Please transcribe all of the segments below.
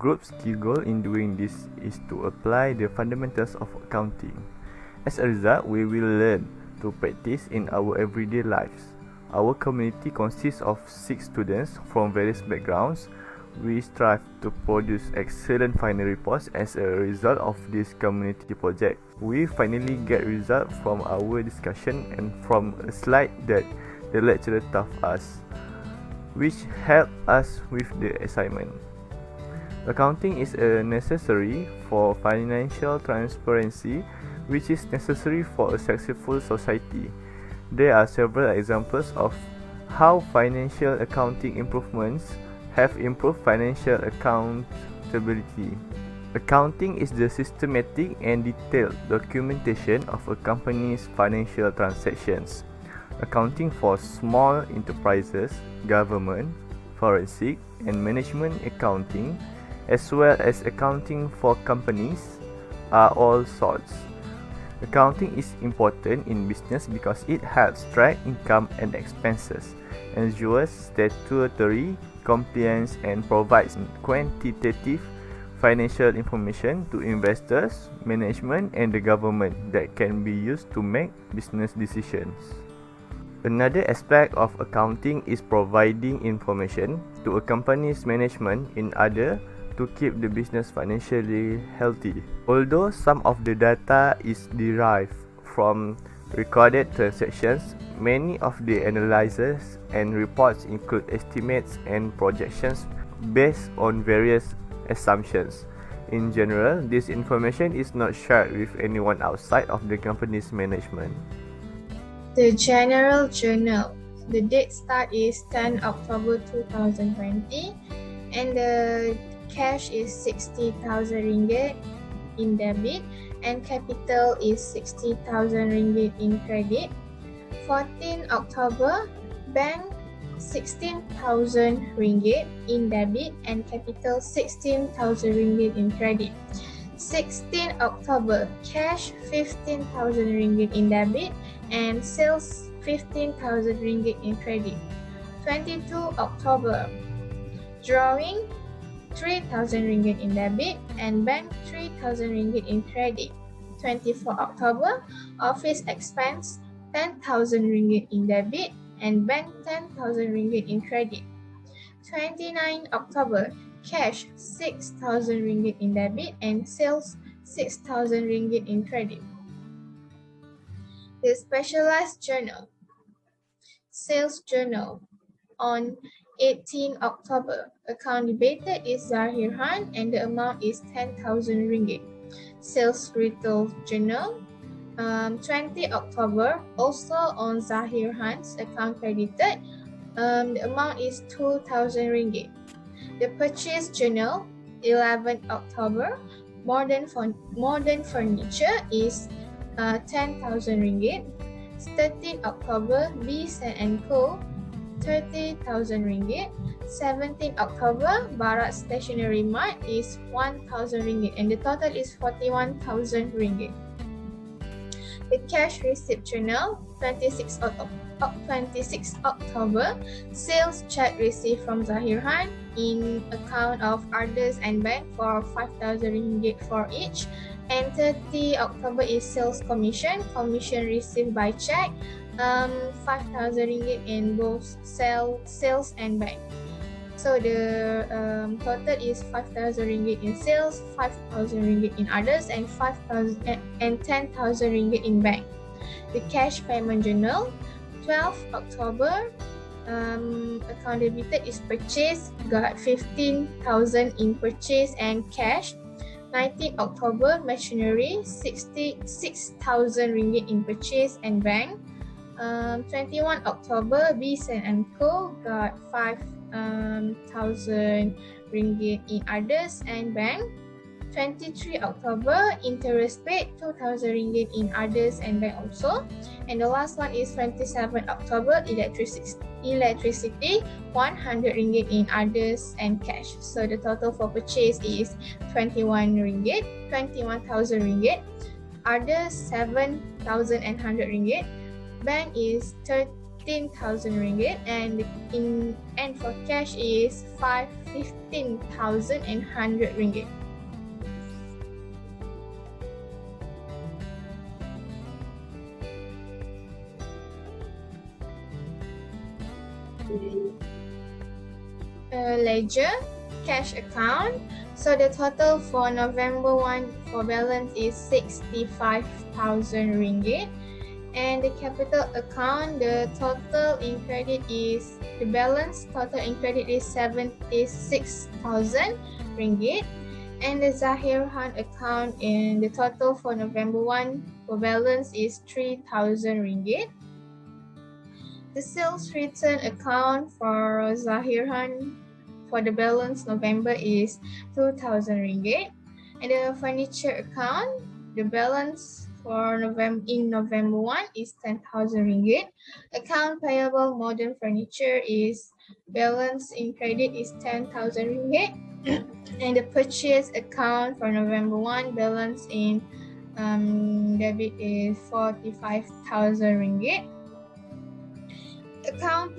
group's key goal in doing this is to apply the fundamentals of accounting. As a result, we will learn to practice in our everyday lives. Our community consists of 6 students from various backgrounds. We strive to produce excellent final reports as a result of this community project. We finally get results from our discussion and from a slide that the lecturer taught us, which helped us with the assignment. Accounting is necessary for financial transparency, which is necessary for a successful society. There are several examples of how financial accounting improvements have improved financial accountability. Accounting is the systematic and detailed documentation of a company's financial transactions. Accounting for small enterprises, government, forensic, and management accounting, as well as accounting for companies, are all sorts. Accounting is important in business because it helps track income and expenses, ensures statutory compliance, and provides quantitative financial information to investors, management, and the government that can be used to make business decisions. Another aspect of accounting is providing information to a company's management in order to keep the business financially healthy. Although some of the data is derived from recorded transactions, many of the analyses and reports include estimates and projections based on various assumptions. In general, this information is not shared with anyone outside of the company's management. The General Journal. The date start is 10 October 2020 and the cash is 60,000 ringgit in debit and capital is 60,000 ringgit in credit. 14 October, bank 16,000 ringgit in debit and capital 16,000 ringgit in credit. 16 October, cash 15,000 ringgit in debit and sales 15,000 ringgit in credit. 22 October, drawing 3,000 ringgit in debit and bank 3,000 ringgit in credit. 24 October, office expense 10,000 ringgit in debit and bank 10,000 ringgit in credit. 29 October, cash 6,000 ringgit in debit and sales 6,000 ringgit in credit. The Specialized Journal. Sales Journal. On 18 October, account debited is Zahir Khan and the amount is 10,000 ringgit. Sales Retail Journal. 20 October, also on Zahir Khan's account credited, the amount is 2,000 ringgit. The Purchase Journal. 11 October, modern furniture is 10,000 ringgit. 13 October, Bees and Co. 30,000 ringgit. 17 October, Barat Stationery Mart is 1,000 ringgit and the total is 41,000 ringgit. The Cash Receipt Journal. 26 October, sales check received from Zahir Khan in account of Arders and Bank for 5,000 ringgit for each. And 30 October is sales commission received by check, 5,000 ringgit in both sales and bank. So the total is 5,000 ringgit in sales, 5,000 ringgit in others, and 10,000 ringgit in bank. The Cash Payment Journal. 12 October, account debited is purchase, got 15,000 in purchase and cash. 19 October, machinery, 66,000 ringgit in purchase and bank. 21 October, Bees and Co. got 5,000 ringgit in others and bank. 23 October, interest paid 2,000 ringgit in others and bank also. And the last one is 27 October, electricity 100 ringgit in others and cash. So the total for purchase is 21,000 ringgit. Others 7,100 ringgit. Bank is 15,000 ringgit, and for cash is 15,100 ringgit. Ledger cash account. So the total for November 1 for balance is 65,000 ringgit. And the capital account, the total in credit is, the balance total in credit is 76,000 ringgit. And the Zahirhan account, in the total for November 1 for balance is 3,000 ringgit. The sales return account for Zahirhan for the balance November is 2,000 ringgit. And the furniture account, the balance for November 1 is 10,000 ringgit. Account payable modern furniture is balance in credit is 10,000 ringgit. And the purchase account for November 1 balance in debit is 45,000 ringgit. Account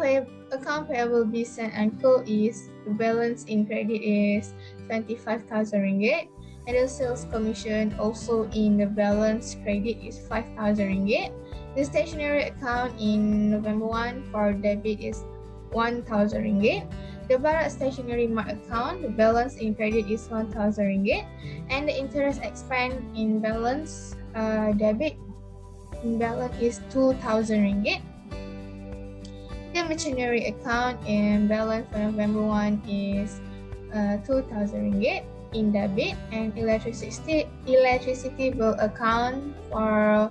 payable Bis and Uncle is, the balance in credit is 25,000 ringgit. And the sales commission also in the balance credit is 5,000 ringgit. The stationery account in November 1 for debit is 1,000 ringgit. The Barat stationery mart account, the balance in credit is 1,000 ringgit. And the interest expense in balance debit in balance is 2,000 ringgit. The machinery account in balance for November 1 is 2,000 ringgit in debit. And electricity bill account for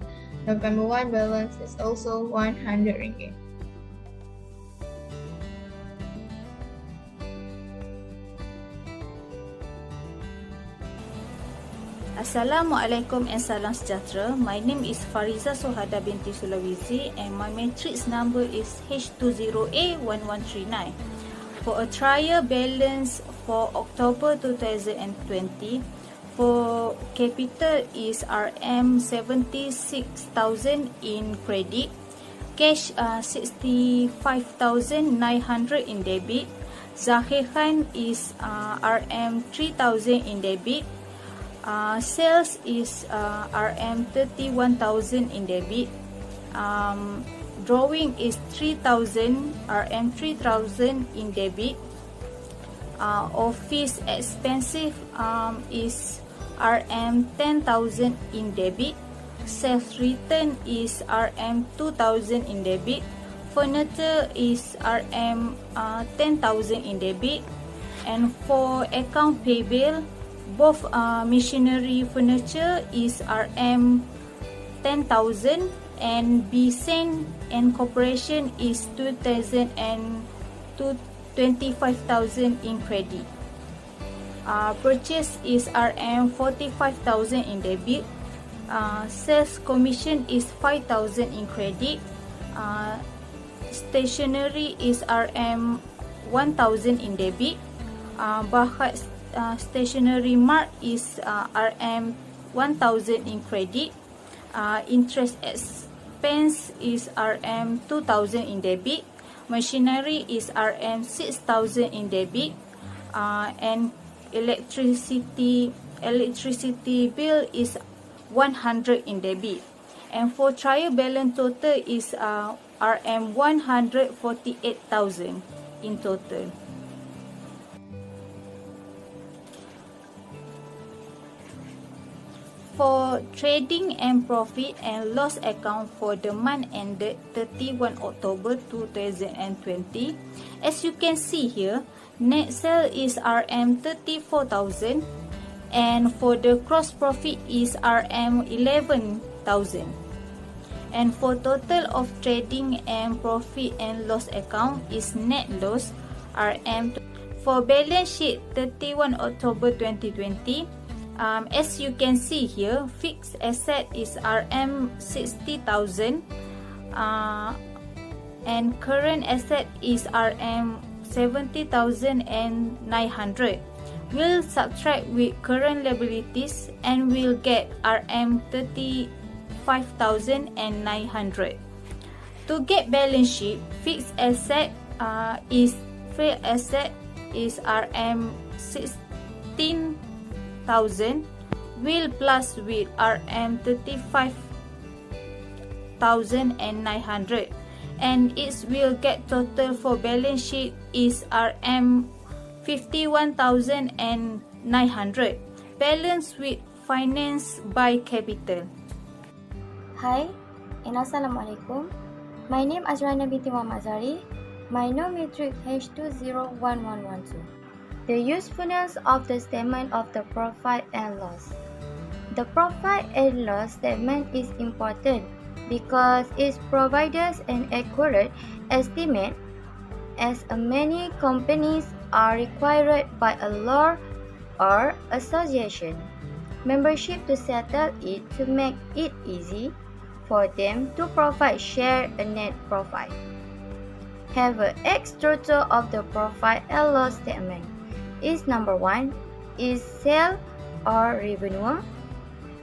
November 1 balance is also 100 ringgit. Assalamualaikum and salam sejahtera. My name is Fariza Sohada binti Sulawesi and my matrix number is H20A1139. For a trial balance for October 2020, for capital is RM 76,000 in credit, cash 65,900 in debit, Zahir Khan is RM 3,000 in debit, sales is RM 31,000 in debit, drawing is 3,000 RM 3,000 in debit, office expensive is RM 10,000 in debit, sales return is RM 2,000 in debit, furniture is RM 10,000 in debit. And for account payable, both machinery furniture is RM 10,000 and Bisen and corporation is 2,000 and 25,000 in credit. Purchase is RM 45,000 in debit. Sales commission is 5,000 in credit. Stationery is RM 1,000 in debit. Bahat stationery mart is RM 1,000 in credit. Interest expense is RM 2,000 in debit. Machinery is RM 6,000 in debit. And electricity bill is 100 in debit. And for trial balance total is RM 148,000 in total. For trading and profit and loss account for the month ended 31 October 2020, as you can see here, net sale is RM 34,000 and for the gross profit is RM 11,000. And for total of trading and profit and loss account is net loss RM. For balance sheet 31 October 2020, as you can see here, fixed asset is RM 60,000 and current asset is RM 70,900. We'll subtract with current liabilities and we'll get RM 35,900. To get balance sheet, fixed asset is RM 16,000 will plus with RM 35,900 and it will get total for balance sheet is RM 51,900. Balance with finance by capital. Hi and Assalamualaikum. My name is Azrana binti Muhammad Zari. My nomenclature H201112. The usefulness of the statement of the profit and loss. The profit and loss statement is important because it provides an accurate estimate as many companies are required by a law or association membership to settle it to make it easy for them to provide share a net profit. Have an X total of the profit and loss statement. Is number 1 is sale or revenue.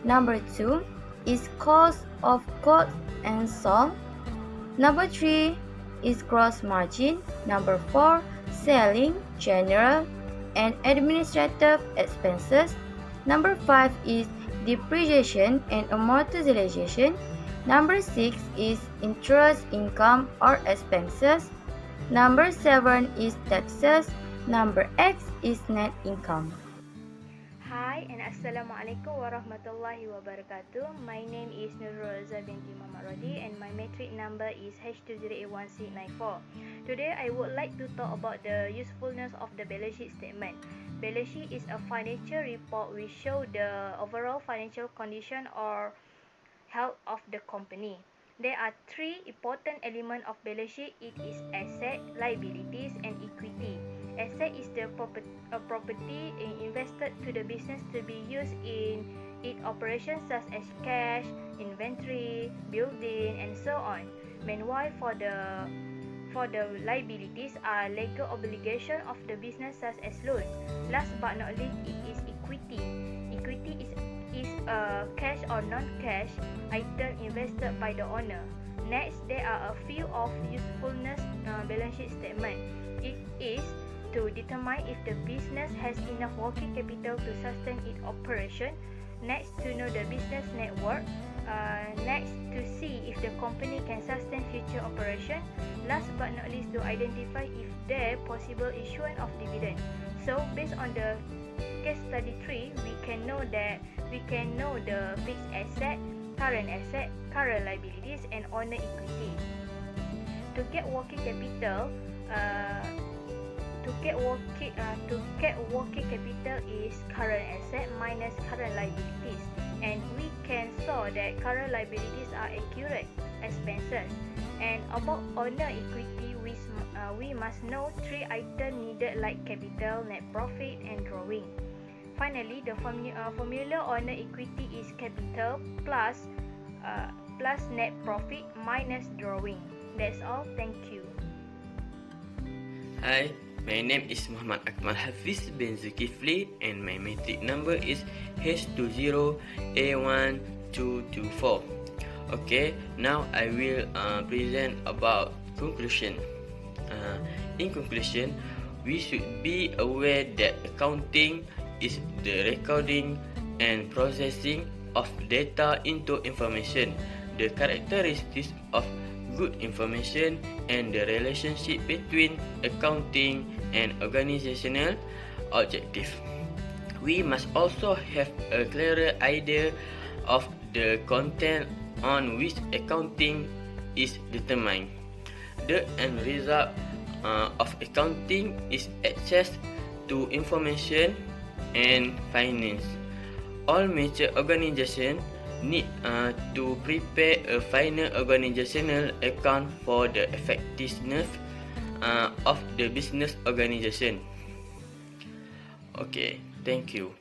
Number 2 is cost of goods and sold. Number 3 is gross margin. Number 4 selling, general and administrative expenses. Number 5 is depreciation and amortization. Number 6 is interest income or expenses. Number 7 is taxes. Number X is net income. Hi and Assalamualaikum warahmatullahi wabarakatuh. My name is Nurul Azhar binti Muhammad Rodi and my metric number is H2081C94. Today I would like to talk about the usefulness of the balance sheet statement. Balance sheet is a financial report which show the overall financial condition or health of the company. There are three important elements of balance sheet. It is asset, liabilities and equity. Asset is the property invested to the business to be used in its operations such as cash, inventory, building and so on. Meanwhile, for the liabilities are legal obligation of the business such as loan. Last but not least, it is equity. Equity is a cash or non-cash item invested by the owner. Next, there are a few of usefulness balance sheet statement. It is to determine if the business has enough working capital to sustain its operation. Next, to know the business net worth. Next, to see if the company can sustain future operation. Last but not least, to identify if there possible issuance of dividend. So, based on the case study 3, we can know the fixed asset, current liabilities, and owner equity. To get working capital, is current asset minus current liabilities, and we can saw that current liabilities are accurate expenses. And about owner equity, we must know three items needed like capital, net profit, and drawing. Finally, the formula owner equity is capital plus net profit minus drawing. That's all. Thank you. Hi, my name is Muhammad Akmal Hafiz bin Zulkifli and my metric number is H20A1224. Okay, now I will present about conclusion. In conclusion, we should be aware that accounting is the recording and processing of data into information, the characteristics of good information, and the relationship between accounting and organizational objective. We must also have a clearer idea of the content on which accounting is determined. The end result of accounting is access to information and finance. All major organizations need to prepare a final organizational account for the effectiveness of the business organization. Okay, thank you.